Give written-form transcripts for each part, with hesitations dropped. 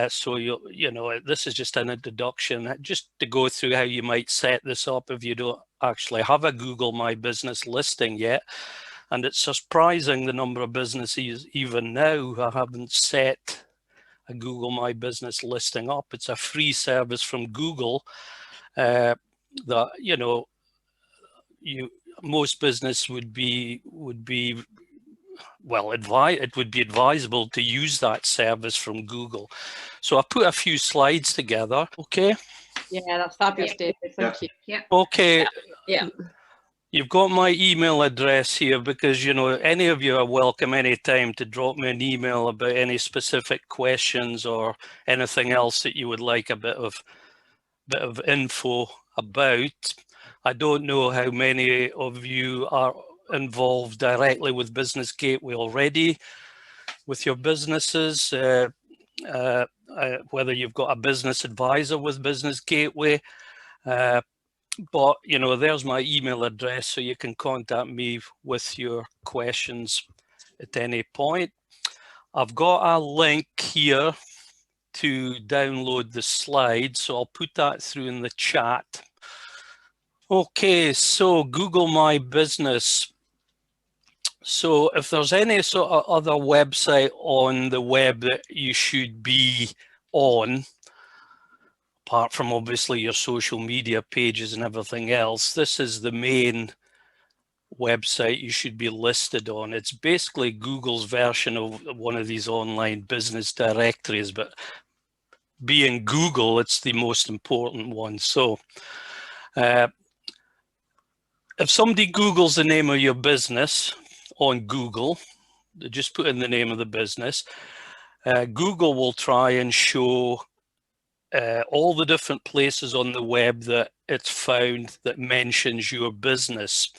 So you know, this is just an introduction, just to go through how you might set this up if you don't actually have a Google My Business listing yet. And it's surprising the number of businesses even now who haven't set a Google My Business listing up. It's a free service from Google that, you know, most business would be well, it would be advisable to use that service from Google. So I put a few slides together. Okay. Yeah, that's fabulous, David. Thank you. Yeah. Okay. Yeah. You've got my email address here, because, you know, any of you are welcome anytime to drop me an email about any specific questions or anything else that you would like a bit of info about. I don't know how many of you are involved directly with Business Gateway already with your businesses, whether you've got a business advisor with Business Gateway. But, you know, there's my email address, so you can contact me with your questions at any point. I've got a link here to download the slides, so I'll put that through in the chat. Okay, so Google My Business. So if there's any sort of other website on the web that you should be on, apart from obviously your social media pages and everything else, this is the main website you should be listed on. It's basically Google's version of one of these online business directories, but being Google, it's the most important one. So if somebody Googles the name of your business on Google, they just put in the name of the business, Google will try and show all the different places on the web that it's found that mentions your business.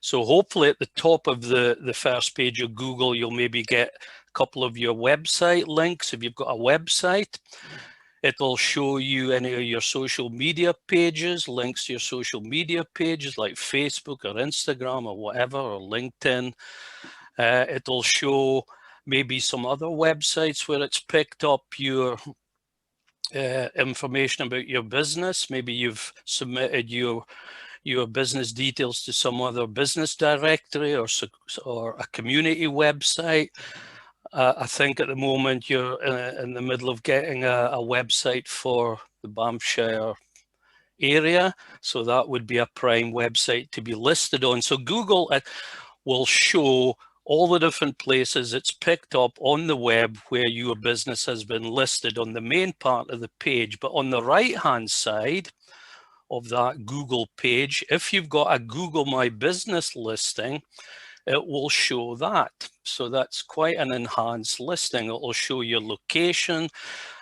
So hopefully at the top of the first page of Google, you'll maybe get a couple of your website links. If you've got a website, it'll show you any of your social media pages, links to your social media pages like Facebook or Instagram or whatever, or LinkedIn. It'll show maybe some other websites where it's picked up your information about your business. Maybe you've submitted your business details to some other business directory or a community website. I think at the moment you're in the middle of getting a website for the Banffshire area. So that would be a prime website to be listed on. So Google will show all the different places it's picked up on the web where your business has been listed on the main part of the page. But on the right-hand side of that Google page, if you've got a Google My Business listing, it will show that. So that's quite an enhanced listing. It will show your location.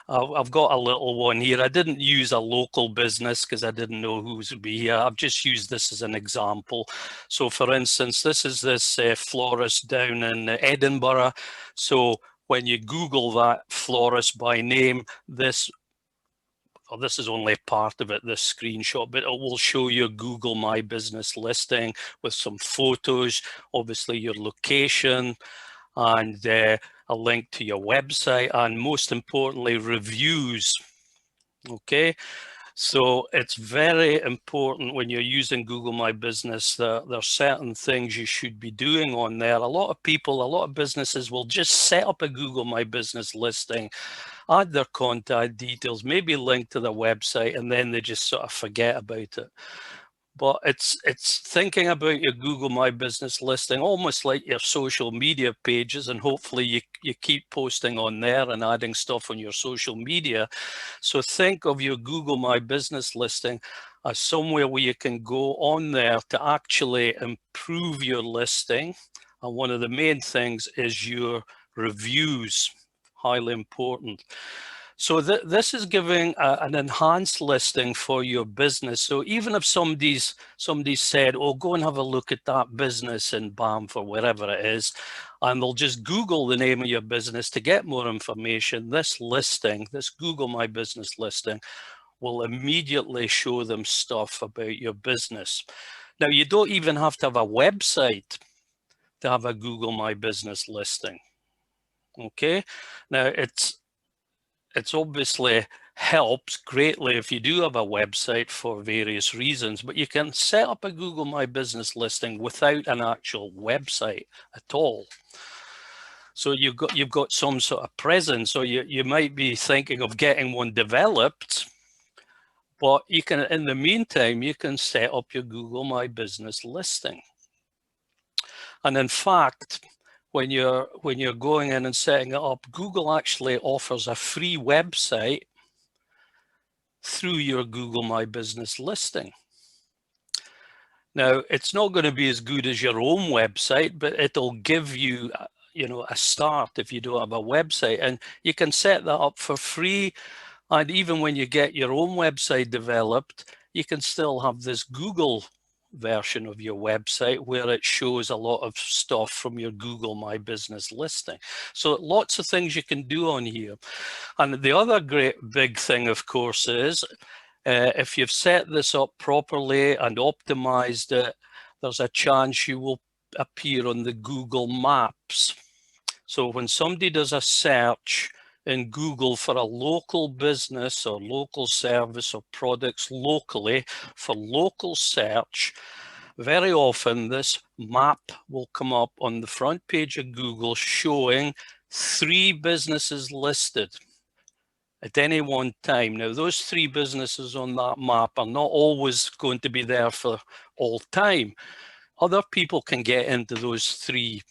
I've got a little one here. I didn't use a local business because I didn't know who would be here. I've just used this as an example. So for instance, this is this florist down in Edinburgh. So when you Google that florist by name, this is only part of it, this screenshot, but it will show your Google My Business listing with some photos, obviously your location, and a link to your website, and most importantly, reviews. Okay, so it's very important when you're using Google My Business that there are certain things you should be doing on there. A lot of businesses will just set up a Google My Business listing, add their contact details, maybe link to their website, and then they just sort of forget about it. But it's thinking about your Google My Business listing almost like your social media pages, and hopefully you keep posting on there and adding stuff on your social media. So think of your Google My Business listing as somewhere where you can go on there to actually improve your listing. And one of the main things is your reviews, highly important. So this is giving an enhanced listing for your business. So even if somebody said, oh, go and have a look at that business in Banff or wherever it is, and they'll just Google the name of your business to get more information, this listing, this Google My Business listing, will immediately show them stuff about your business. Now, you don't even have to have a website to have a Google My Business listing. Okay, now it's obviously helps greatly if you do have a website for various reasons, but you can set up a Google My Business listing without an actual website at all. So you've got some sort of presence, so you might be thinking of getting one developed, but you can, in the meantime, you can set up your Google My Business listing. And in fact, when you're going in and setting it up, Google actually offers a free website through your Google My Business listing. Now, it's not going to be as good as your own website, but it'll give you, you know, a start if you don't have a website, and you can set that up for free. And even when you get your own website developed, you can still have this Google version of your website where it shows a lot of stuff from your Google My Business listing. So lots of things you can do on here. And the other great big thing, of course, is if you've set this up properly and optimized it, there's a chance you will appear on the Google Maps. So when somebody does a search in Google for a local business or local service or products locally for local search, very often this map will come up on the front page of Google showing 3 businesses listed at any one time. Now, those 3 businesses on that map are not always going to be there for all time. Other people can get into those three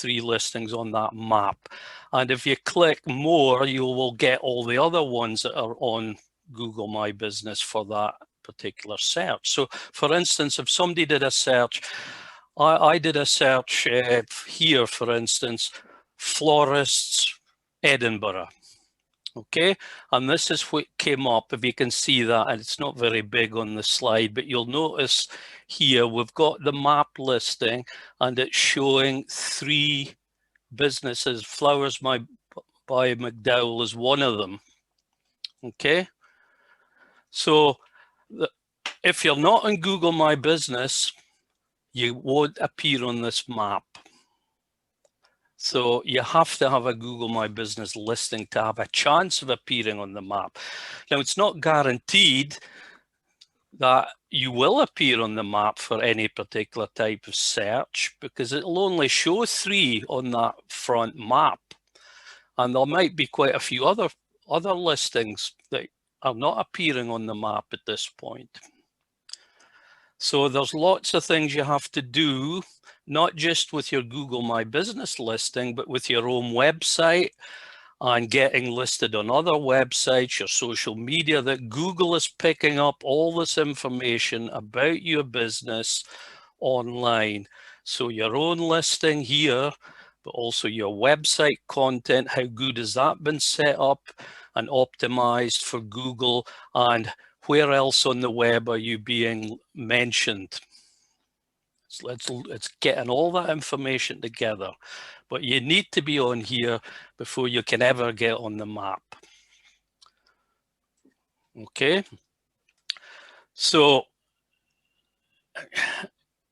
listings on that map. And if you click more, you will get all the other ones that are on Google My Business for that particular search. So for instance, if somebody did a search, I did a search here, for instance, florists, Edinburgh. Okay, and this is what came up, if you can see that, and it's not very big on the slide, but you'll notice here we've got the map listing and it's showing 3 businesses. Flowers by McDowell is one of them. Okay, so if you're not on Google My Business, you won't appear on this map. So you have to have a Google My Business listing to have a chance of appearing on the map. Now, it's not guaranteed that you will appear on the map for any particular type of search, because it'll only show 3 on that front map. And there might be quite a few other listings that are not appearing on the map at this point. So there's lots of things you have to do, not just with your Google My Business listing, but with your own website and getting listed on other websites, your social media, that Google is picking up all this information about your business online. So your own listing here, but also your website content, how good has that been set up and optimized for Google, and where else on the web are you being mentioned? So it's getting all that information together, but you need to be on here before you can ever get on the map. Okay, so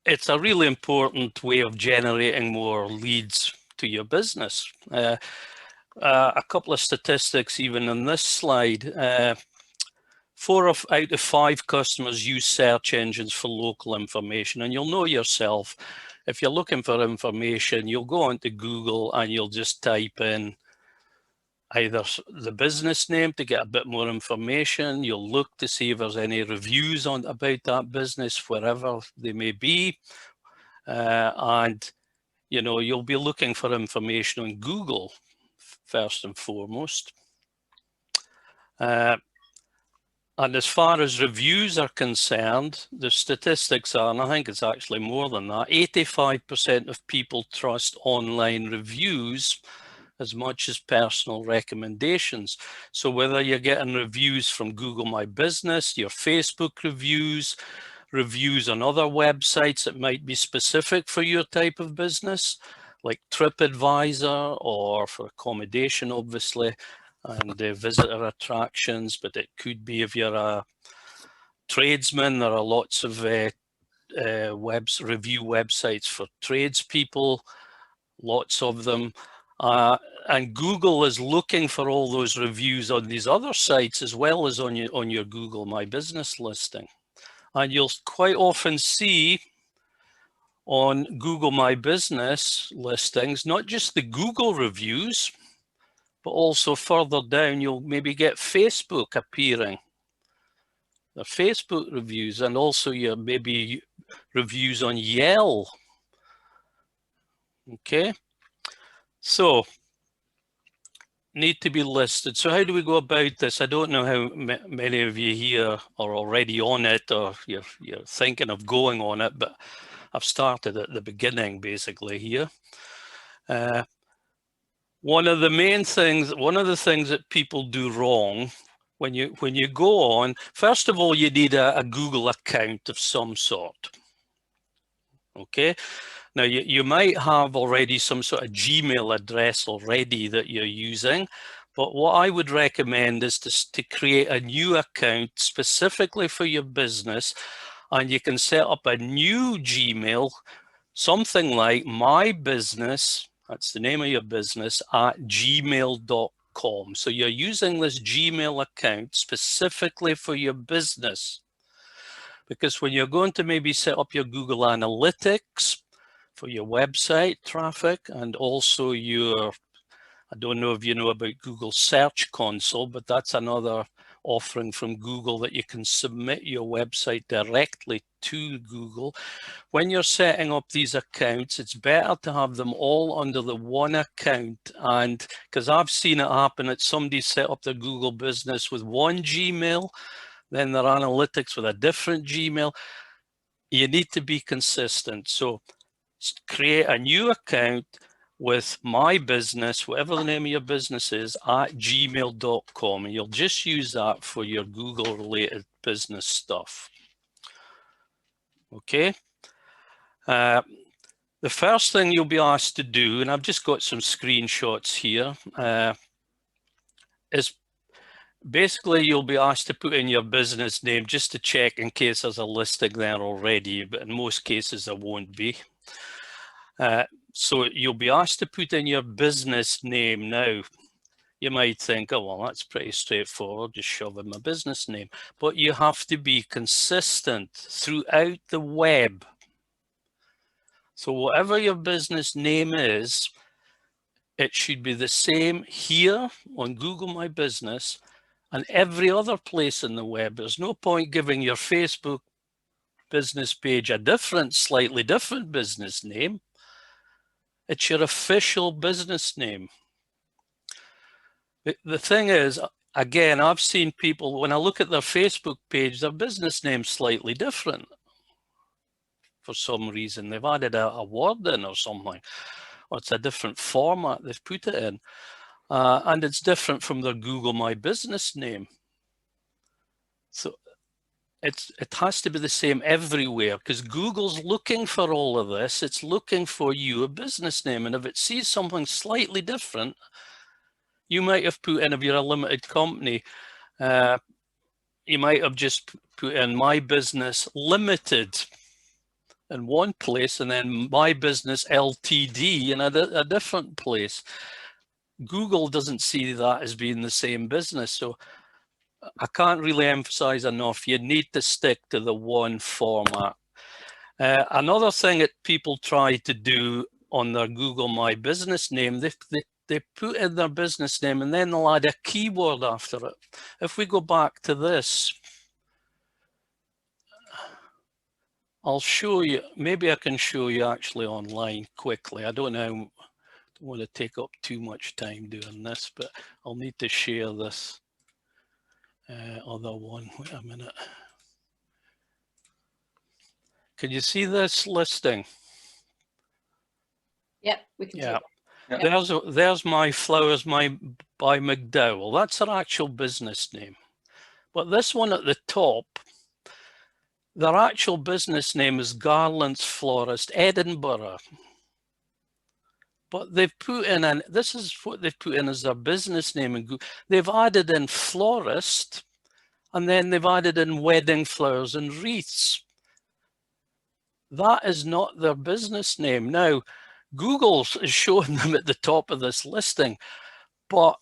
it's a really important way of generating more leads to your business. A couple of statistics even on this slide. 4 out of 5 customers use search engines for local information, and you'll know yourself, if you're looking for information, you'll go onto Google and you'll just type in either the business name to get a bit more information. You'll look to see if there's any reviews about that business, wherever they may be, and you know, you'll be looking for information on Google first and foremost. And as far as reviews are concerned, the statistics are, and I think it's actually more than that, 85% of people trust online reviews as much as personal recommendations. So whether you're getting reviews from Google My Business, your Facebook reviews, reviews on other websites that might be specific for your type of business, like TripAdvisor, or for accommodation, obviously, and visitor attractions, but it could be if you're a tradesman. There are lots of review websites for tradespeople, lots of them. and Google is looking for all those reviews on these other sites as well as on your Google My Business listing. And you'll quite often see on Google My Business listings, not just the Google reviews, but also further down, you'll maybe get Facebook appearing. The Facebook reviews, and also your maybe reviews on Yelp. Okay, so need to be listed. So how do we go about this? I don't know how many of you here are already on it, or you're thinking of going on it, but I've started at the beginning basically here. One of the things that people do wrong when you go on, first of all, you need a Google account of some sort. Okay, now you might have already some sort of Gmail address already that you're using, but what I would recommend is to create a new account specifically for your business, and you can set up a new Gmail, something like my business, that's the name of your business, at gmail.com. So you're using this Gmail account specifically for your business. Because when you're going to maybe set up your Google Analytics for your website traffic, and also your, I don't know if you know about Google Search Console, but that's another offering from Google that you can submit your website directly to Google. When you're setting up these accounts, it's better to have them all under the one account. And because I've seen it happen that somebody set up their Google business with one Gmail, then their analytics with a different Gmail. You need to be consistent. So create a new account with my business, whatever the name of your business is, at gmail.com. And you'll just use that for your Google related business stuff. Okay. The first thing you'll be asked to do, and I've just got some screenshots here, is basically you'll be asked to put in your business name just to check in case there's a listing there already, but in most cases there won't be. So you'll be asked to put in your business name. Now, you might think, oh, well, that's pretty straightforward, just shove in my business name. But you have to be consistent throughout the web. So whatever your business name is, it should be the same here on Google My Business and every other place in the web. There's no point giving your Facebook business page a slightly different business name. It's your official business name. The thing is, again, I've seen people, when I look at their Facebook page, their business name's slightly different. For some reason, they've added a word in or something, or it's a different format they've put it in. And it's different from their Google My Business name. So it has to be the same everywhere, because Google's looking for all of this. It's looking for your business name. And if it sees something slightly different, you might have put in, if you're a limited company, you might have just put in My Business Limited in one place and then My Business Ltd in a different place. Google doesn't see that as being the same business. So I can't really emphasize enough, you need to stick to the one format. Another thing that people try to do on their Google My Business name, they put in their business name and then they'll add a keyword after it. If we go back to this, I'll show you, maybe I can show you actually online quickly. I don't know, don't want to take up too much time doing this, but I'll need to share this other one. Wait a minute. Can you see this listing? Yep, we can see that. Yep. There's My Flowers by McDowell. That's her actual business name. But this one at the top, their actual business name is Garland's Florist, Edinburgh. But they've put in, this is what they've put in as their business name. And they've added in florist, and then they've added in wedding flowers and wreaths. That is not their business name. Now, Google is showing them at the top of this listing, but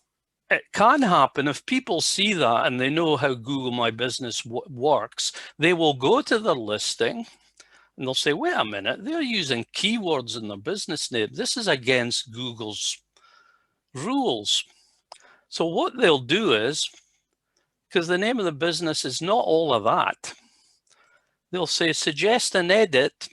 it can happen if people see that and they know how Google My Business works, they will go to their listing and they'll say, wait a minute, they're using keywords in their business name. This is against Google's rules. So what they'll do is, because the name of the business is not all of that, they'll say suggest an edit,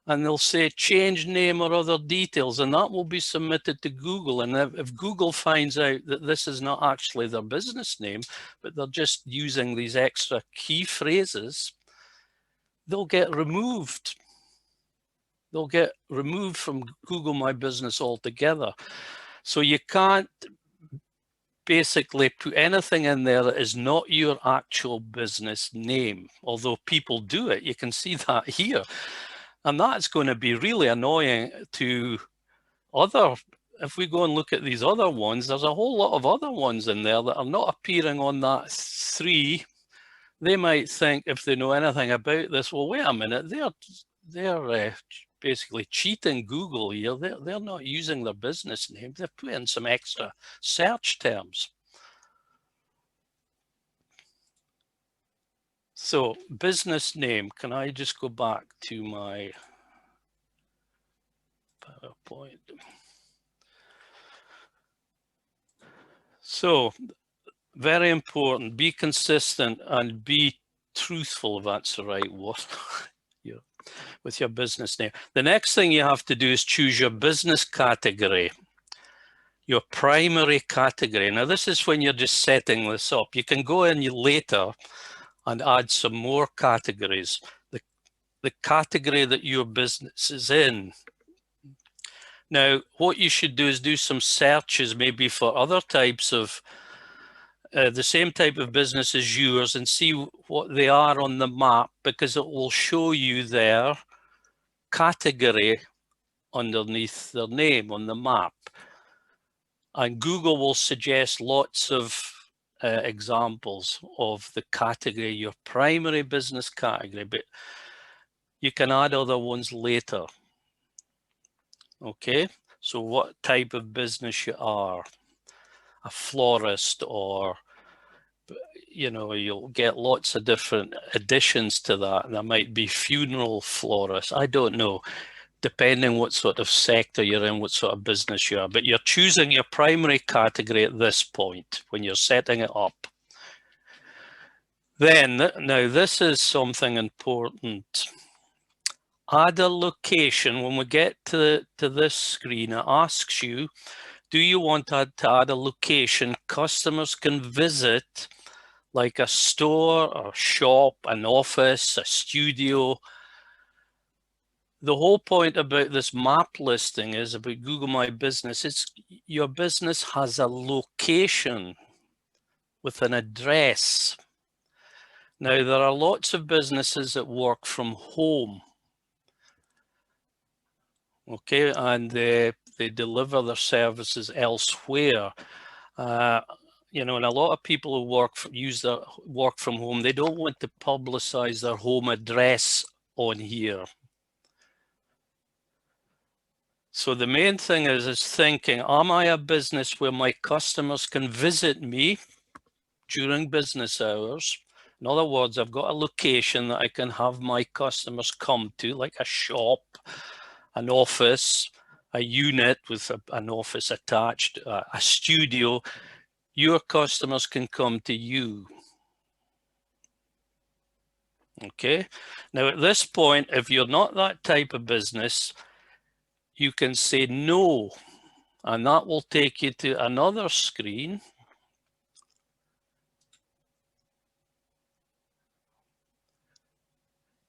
and they'll say change name or other details, and that will be submitted to Google. And if Google finds out that this is not actually their business name, but they're just using these extra key phrases, they'll get removed. They'll get removed from Google My Business altogether. So you can't basically put anything in there that is not your actual business name, although people do it. You can see that here. And that's going to be really annoying to other, if we go and look at these other ones, there's a whole lot of other ones in there that are not appearing on that 3. They might think, if they know anything about this, well, wait a minute, they're basically cheating Google here. They're not using their business name. They've put in some extra search terms. So business name, can I just go back to my PowerPoint? So very important, be consistent and be truthful, if that's the right word, with your business name. The next thing you have to do is choose your business category, your primary category. Now, this is when you're just setting this up. You can go in later and add some more categories. The category that your business is in. Now, what you should do is do some searches maybe for other types of the same type of business as yours and see what they are on the map, because it will show you their category underneath their name on the map. And Google will suggest lots of examples of the category, your primary business category, but you can add other ones later. Okay, so what type of business you are, a florist, or, you know, you'll get lots of different additions to that. There might be funeral florist, I don't know, depending what sort of sector you're in, what sort of business you are, but you're choosing your primary category at this point when you're setting it up. Then, now this is something important. Add a location. When we get to this screen, it asks you, do you want to add a location customers can visit, like a store or shop, an office, a studio? The whole point about this map listing is about Google My Business. It's your business has a location with an address. Now, there are lots of businesses that work from home. Okay, and they deliver their services elsewhere. You know, and a lot of people who use their work from home, they don't want to publicize their home address on here. So the main thing is thinking, am I a business where my customers can visit me during business hours? In other words, I've got a location that I can have my customers come to, like a shop, an office, a unit with an office attached, a studio. Your customers can come to you. Okay. Now, at this point, if you're not that type of business, you can say no, and that will take you to another screen.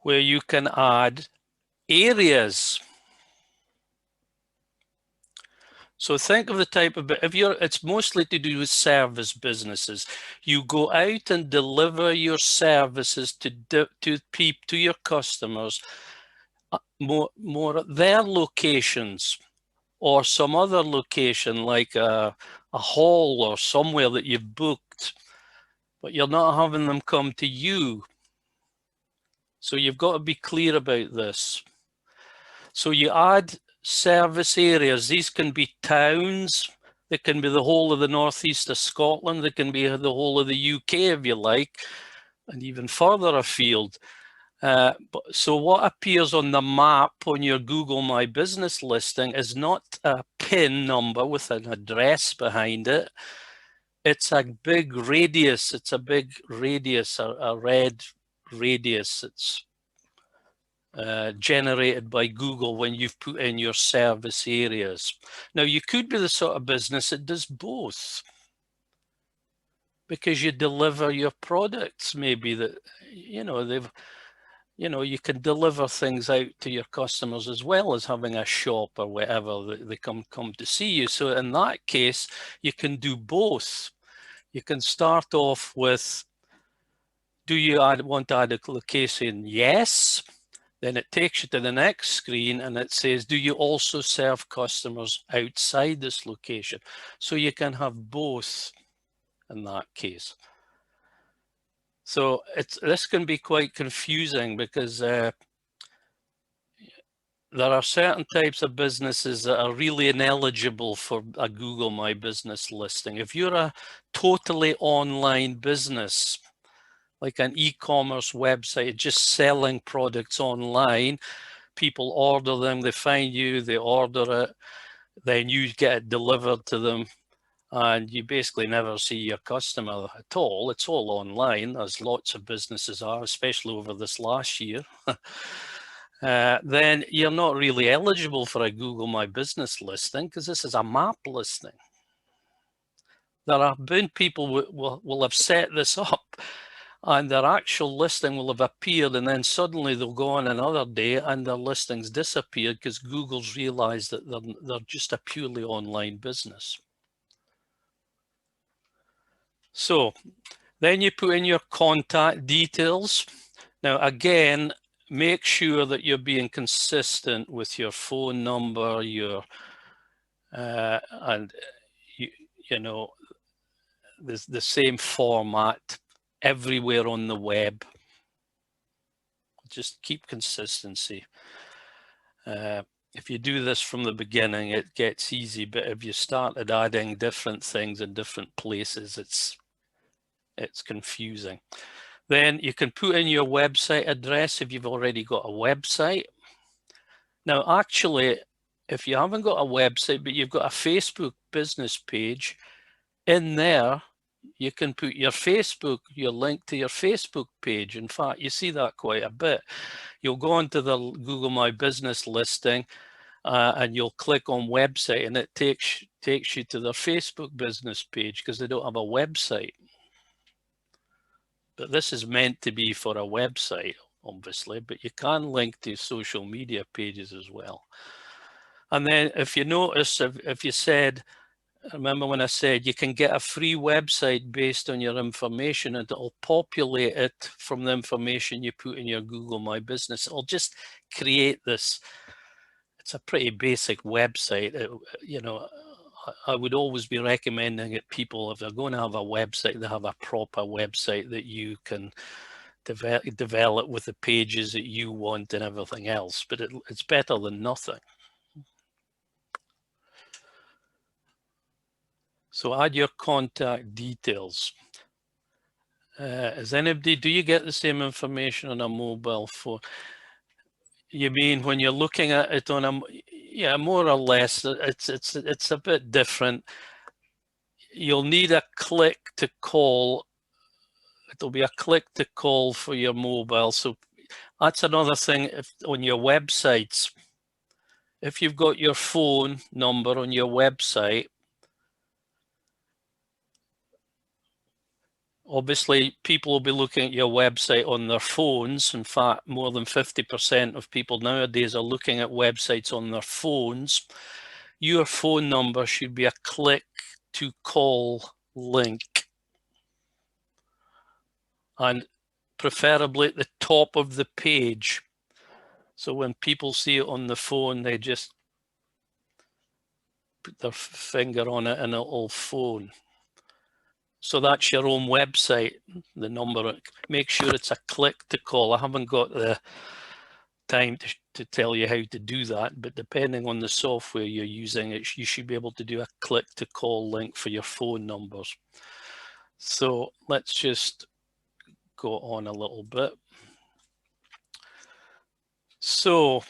Where you can add areas. So think of the type of, it's mostly to do with service businesses. You go out and deliver your services to your customers more at their locations, or some other location like a hall or somewhere that you've booked, but you're not having them come to you. So you've got to be clear about this. So you add service areas. These can be towns. They can be the whole of the northeast of Scotland. They can be the whole of the UK if you like, and even further afield. So what appears on the map on your Google My Business listing is not a PIN number with an address behind it. It's a big radius. It's a big radius, a red radius. It's generated by Google when you've put in your service areas. Now, you could be the sort of business that does both, because you deliver your products. Maybe that, you know, you can deliver things out to your customers as well as having a shop or whatever that they come to see you. So in that case, you can do both. You can start off with, do you want to add a location? Yes. Then it takes you to the next screen and it says, do you also serve customers outside this location? So you can have both in that case. So this can be quite confusing because there are certain types of businesses that are really ineligible for a Google My Business listing. If you're a totally online business, like an e-commerce website, just selling products online, people order them, they find you, they order it, then you get it delivered to them, and you basically never see your customer at all. It's all online, as lots of businesses are, especially over this last year. Then you're not really eligible for a Google My Business listing because this is a map listing. There have been people who will have set this up and their actual listing will have appeared, and then suddenly they'll go on another day and their listings disappeared because Google's realized that they're just a purely online business. So then you put in your contact details. Now, again, make sure that you're being consistent with your phone number, and you know, the same format everywhere on the web. Just keep consistency. If you do this from the beginning, it gets easy, but if you started adding different things in different places, it's confusing. Then you can put in your website address if you've already got a website. Now, actually, if you haven't got a website, but you've got a Facebook business page, in there, you can put your link to your Facebook page. In fact, you see that quite a bit. You'll go onto the Google My Business listing and you'll click on website, and it takes you to their Facebook business page because they don't have a website. But this is meant to be for a website, obviously, but you can link to social media pages as well. And then if you notice, if you said, remember when I said you can get a free website based on your information, and it'll populate it from the information you put in your Google My Business. It'll just create this. It's a pretty basic website. You know, I would always be recommending it people, if they're going to have a website, they have a proper website that you can develop with the pages that you want and everything else. But it's better than nothing. So add your contact details. Do you get the same information on a mobile phone? You mean when you're looking at it on a, yeah, more or less, it's a bit different. You'll need a click to call. It'll be a click to call for your mobile. So that's another thing. If on your websites, if you've got your phone number on your website, obviously, people will be looking at your website on their phones. In fact, more than 50% of people nowadays are looking at websites on their phones. Your phone number should be a click to call link. And preferably at the top of the page. So when people see it on the phone, they just put their finger on it and it'll phone. So that's your own website, the number. Make sure it's a click to call. I haven't got the time to tell you how to do that, but depending on the software you're using, you should be able to do a click to call link for your phone numbers. So let's just go on a little bit. So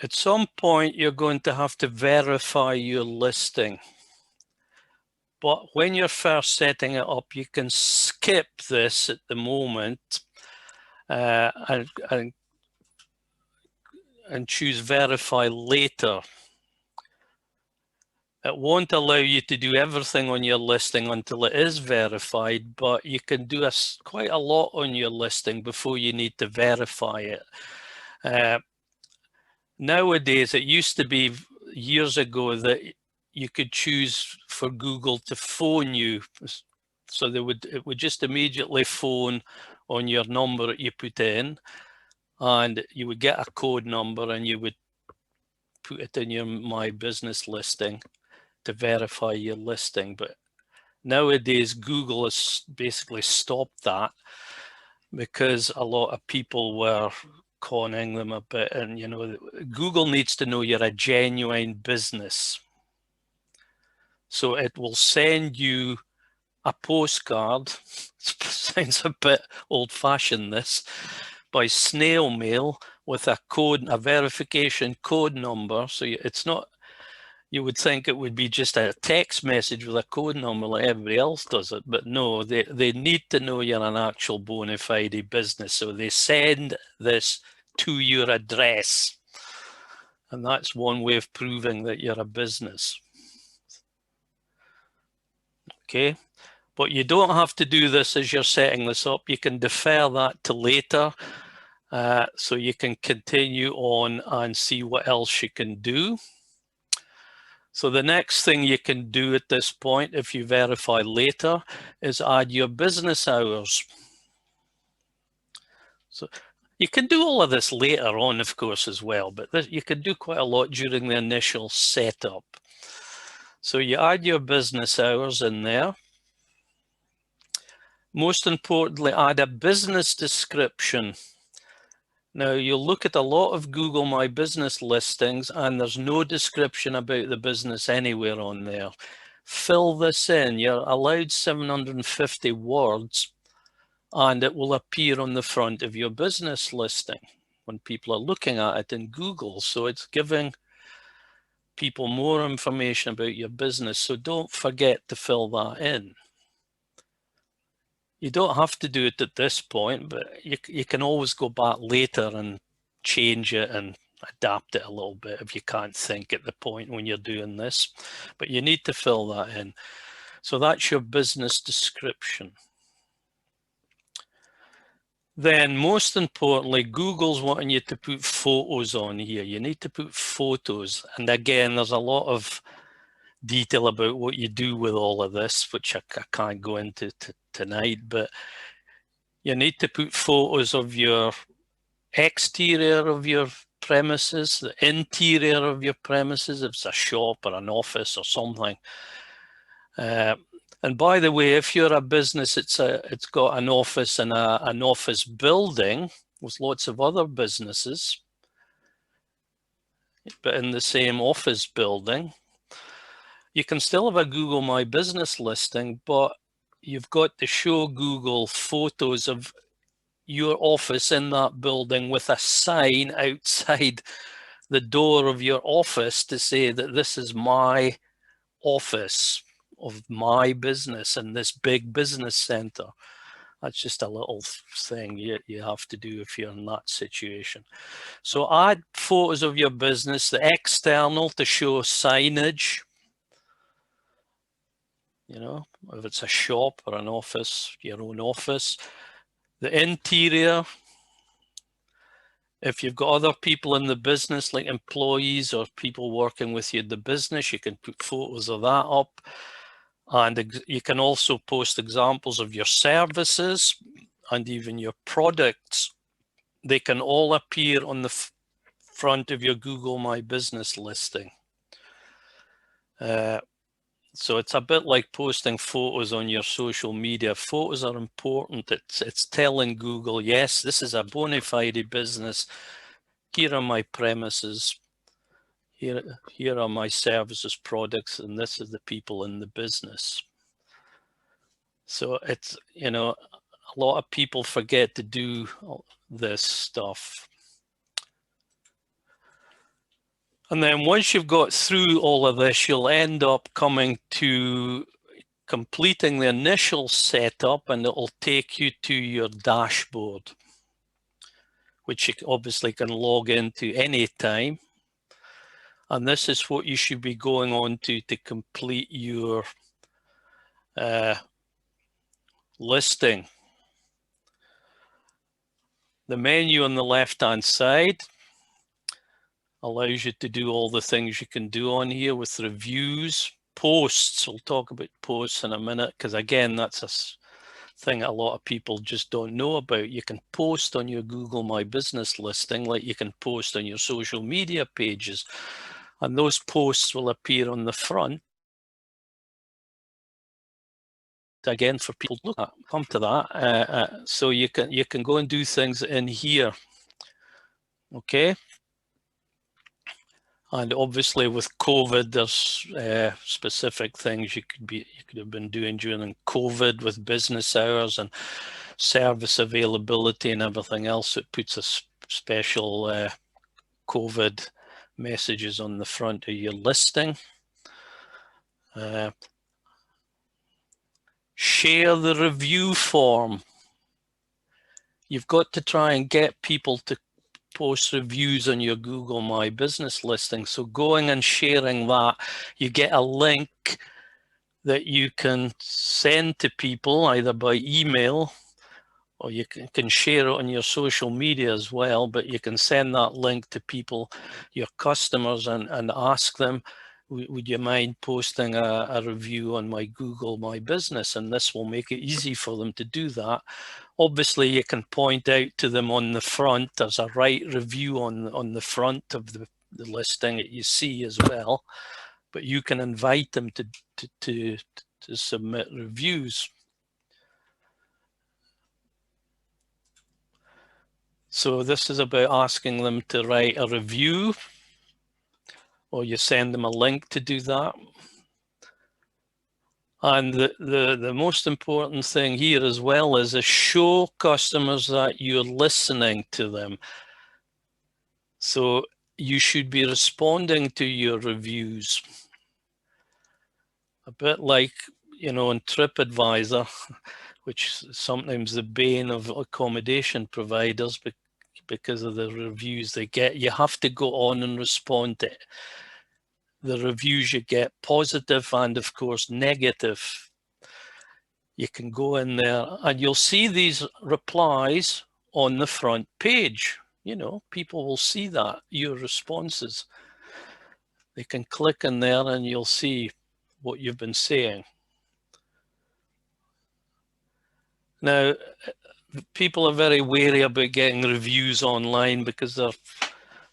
at some point, you're going to have to verify your listing. But when you're first setting it up, you can skip this at the moment and choose verify later. It won't allow you to do everything on your listing until it is verified, but you can do quite a lot on your listing before you need to verify it. Nowadays, it used to be years ago that you could choose for Google to phone you. So it would just immediately phone on your number that you put in, and you would get a code number and you would put it in your My Business listing to verify your listing. But nowadays, Google has basically stopped that because a lot of people were conning them a bit, and you know, Google needs to know you're a genuine business. So it will send you a postcard, sounds a bit old-fashioned this, by snail mail with a code, a verification code number. So it's not, you would think it would be just a text message with a code number like everybody else does it, but no, they need to know you're an actual bona fide business. So they send this to your address. And that's one way of proving that you're a business. Okay, but you don't have to do this as you're setting this up. You can defer that to later. So you can continue on and see what else you can do. So the next thing you can do at this point, if you verify later, is add your business hours. So you can do all of this later on, of course, as well, but you can do quite a lot during the initial setup. So you add your business hours in there. Most importantly, add a business description. Now, you'll look at a lot of Google My Business listings and there's no description about the business anywhere on there. Fill this in. You're allowed 750 words and it will appear on the front of your business listing when people are looking at it in Google. So it's giving people more information about your business. So don't forget to fill that in. You don't have to do it at this point, but you can always go back later and change it and adapt it a little bit if you can't think at the point when you're doing this. But you need to fill that in. So that's your business description. Then most importantly, Google's wanting you to put photos on here. You need to put photos. And again, there's a lot of detail about what you do with all of this, which I can't go into tonight, but you need to put photos of your exterior of your premises, the interior of your premises, if it's a shop or an office or something. And by the way, if you're a business, it's got an office and an office building with lots of other businesses, but in the same office building, you can still have a Google My Business listing, but you've got to show Google photos of your office in that building with a sign outside the door of your office to say that this is my office of my business in this big business center. That's just a little thing you have to do if you're in that situation. So add photos of your business, the external to show signage. You know, if it's a shop or an office, your own office. The interior, if you've got other people in the business, like employees or people working with you in the business, you can put photos of that up. And you can also post examples of your services and even your products. They can all appear on the front of your Google My Business listing. So it's a bit like posting photos on your social media. Photos are important. It's telling Google, yes, this is a bona fide business. here are my premises, here are my services, products, and this is the people in the business. So it's, you know, a lot of people forget to do this stuff. And then once you've got through all of this, you'll end up coming to completing the initial setup, and it'll take you to your dashboard, which you obviously can log into any time. And this is what you should be going on to complete your listing. The menu on the left-hand side allows you to do all the things you can do on here with reviews, posts. We'll talk about posts in a minute, because again, that's a thing a lot of people just don't know about. You can post on your Google My Business listing, like you can post on your social media pages, and those posts will appear on the front. Again, for people to look at, come to that. So you can go and do things in here. Okay. And obviously with COVID, there's specific things you could have been doing during COVID with business hours and service availability and everything else. It puts a special COVID messages on the front of your listing. Share the review form. You've got to try and get people to post reviews on your Google My Business listing. So going and sharing that, you get a link that you can send to people either by email, or you can share it on your social media as well, but you can send that link to people, your customers, and ask them, would you mind posting a review on my Google My Business? And this will make it easy for them to do that. Obviously, you can point out to them on the front, there's a right review on the front of the listing that you see as well, but you can invite them to submit reviews. So this is about asking them to write a review, or you send them a link to do that. And the most important thing here as well is to show customers that you're listening to them. So you should be responding to your reviews. A bit like, you know, on TripAdvisor, which is sometimes the bane of accommodation providers because of the reviews they get. You have to go on and respond to the reviews you get, positive and of course negative. You can go in there and you'll see these replies on the front page. You know, people will see that, your responses. They can click in there and you'll see what you've been saying. Now, people are very wary about getting reviews online because they're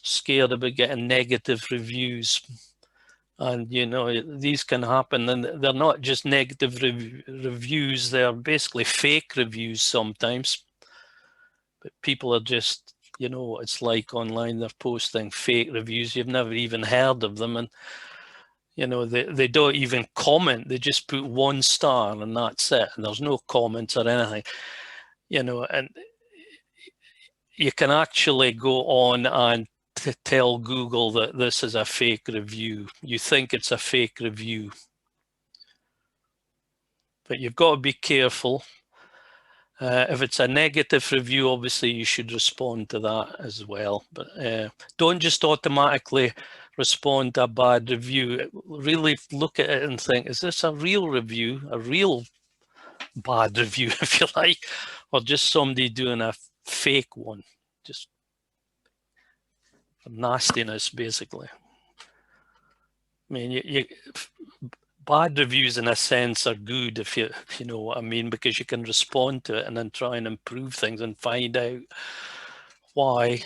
scared about getting negative reviews. And, you know, these can happen, and they're not just negative reviews, they're basically fake reviews sometimes. But people are just, you know what it's like online, they're posting fake reviews. You've never even heard of them. And, you know, they don't even comment. They just put 1 star and that's it. And there's no comments or anything, you know, and you can actually go on and to tell Google that this is a fake review. You think it's a fake review, but you've got to be careful. If it's a negative review, obviously you should respond to that as well. But don't just automatically respond to a bad review. Really look at it and think, is this a real review, a real bad review, if you like, or just somebody doing a fake one, just nastiness, basically. I mean, bad reviews in a sense are good, if you know what I mean, because you can respond to it and then try and improve things and find out why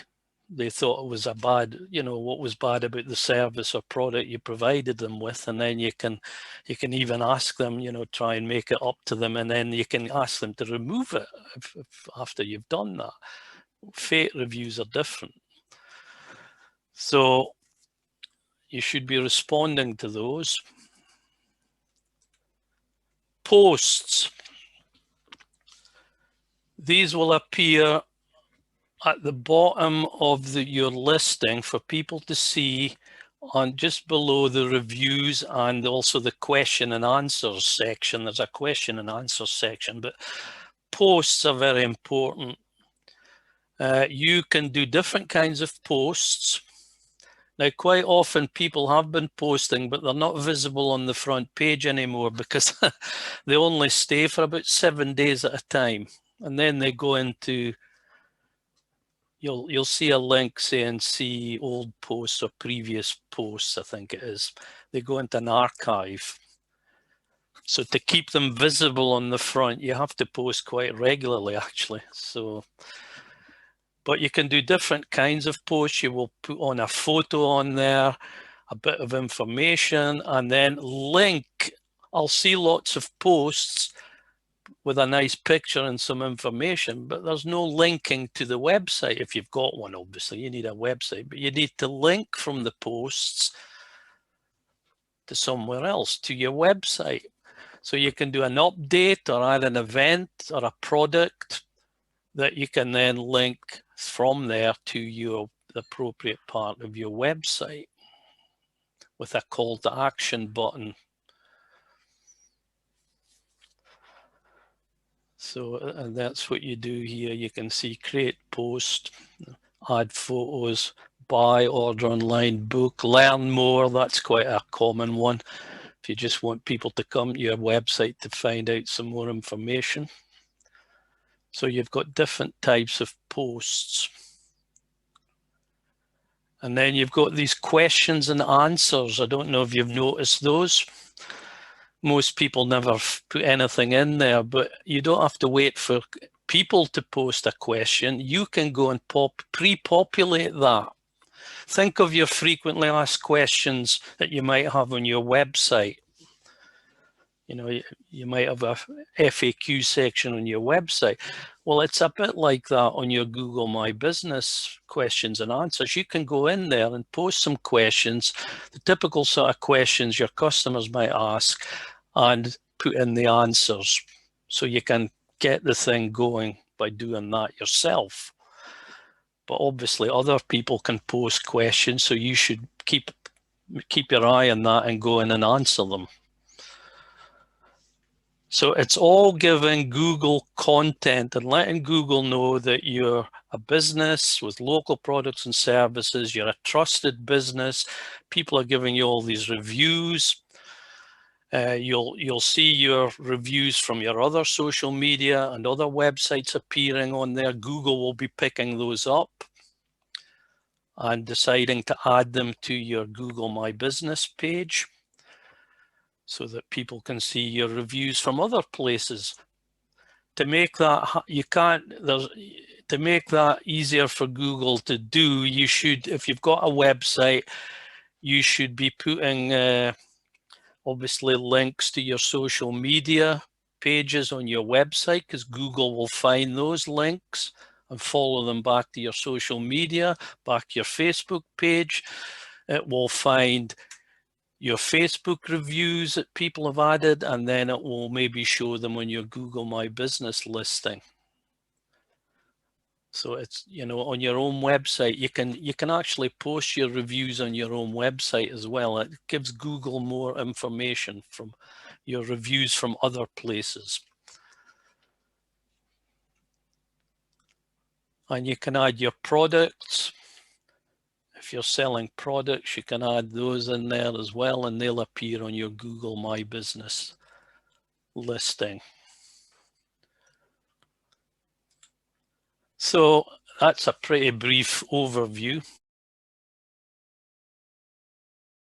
they thought it was a bad, you know, what was bad about the service or product you provided them with. And then you can even ask them, you know, try and make it up to them, and then you can ask them to remove it after you've done that. Fake reviews are different. So you should be responding to those. Posts. These will appear at the bottom of your listing for people to see, on just below the reviews and also the question and answers section. There's a question and answer section, but posts are very important. You can do different kinds of posts. Now, quite often people have been posting, but they're not visible on the front page anymore because they only stay for about 7 days at a time. And then they go into, you'll see a link saying see old posts or previous posts, I think it is. They go into an archive. So to keep them visible on the front, you have to post quite regularly, actually. So, but you can do different kinds of posts. You will put on a photo on there, a bit of information, and then link. I'll see lots of posts with a nice picture and some information, but there's no linking to the website. If you've got one, obviously you need a website, but you need to link from the posts to somewhere else, to your website. So you can do an update or add an event or a product that you can then link from there to the appropriate part of your website with a call to action button. So and that's what you do here. You can see create post, add photos, buy, order online, book, learn more. That's quite a common one. If you just want people to come to your website to find out some more information. So you've got different types of posts. And then you've got these questions and answers. I don't know if you've noticed those. Most people never put anything in there, but you don't have to wait for people to post a question. You can go and pre-populate that. Think of your frequently asked questions that you might have on your website. You know, you might have a FAQ section on your website. Well, it's a bit like that on your Google My Business questions and answers. You can go in there and post some questions, the typical sort of questions your customers might ask, and put in the answers. So you can get the thing going by doing that yourself. But obviously other people can post questions, so you should keep your eye on that and go in and answer them. So it's all giving Google content and letting Google know that you're a business with local products and services. You're a trusted business. People are giving you all these reviews. You'll see your reviews from your other social media and other websites appearing on there. Google will be picking those up and deciding to add them to your Google My Business page, so that people can see your reviews from other places. To make that, to make that easier for Google to do, you should, if you've got a website, you should be putting obviously links to your social media pages on your website, because Google will find those links and follow them back to your social media, back to your Facebook page. It will find your Facebook reviews that people have added, and then it will maybe show them on your Google My Business listing. So it's, you know, on your own website, you can actually post your reviews on your own website as well. It gives Google more information from your reviews from other places. And you can add your products. If you're selling products, you can add those in there as well, and they'll appear on your Google My Business listing. So that's a pretty brief overview.